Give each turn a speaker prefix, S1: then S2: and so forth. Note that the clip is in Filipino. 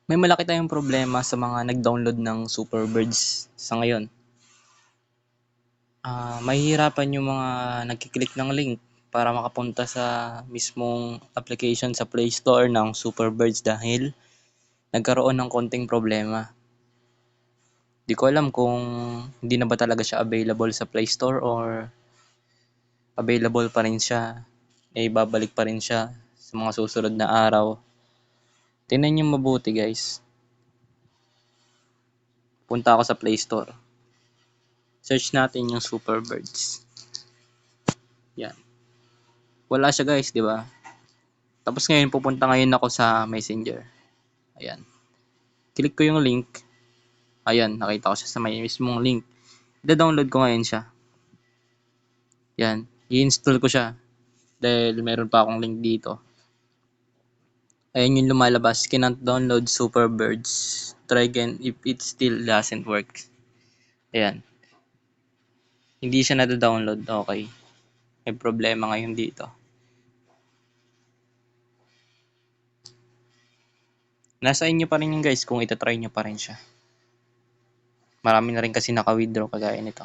S1: May malaki tayong problema sa mga nag-download ng Superbirds sa ngayon. Mahihirapan yung mga nagki-click ng link para makapunta sa mismong application sa Play Store ng Superbirds dahil nagkaroon ng konting problema. Di ko alam kung hindi na ba talaga siya available sa Play Store or available pa rin siya. Babalik pa rin siya sa mga susunod na araw. Tingnan niyo mabuti guys. Punta ako sa Play Store. Search natin yung Superbirds. Yan. Wala siya guys, di ba? Tapos ngayon pupunta ngayon ako sa Messenger. Ayan. Click ko yung link. Ayan, nakita ko siya sa may mismong link. I-download ko ngayon siya. Yan. I-install ko siya. Dahil meron pa akong link dito. Ayan yung lumalabas. Cannot download Superbirds. Try again if it still doesn't work. Ayan. Hindi siya na-download. Okay. May problema ngayon dito. Nasa inyo pa rin yun guys kung itatry nyo pa rin siya. Marami na rin kasi naka-withdraw kagaya nito.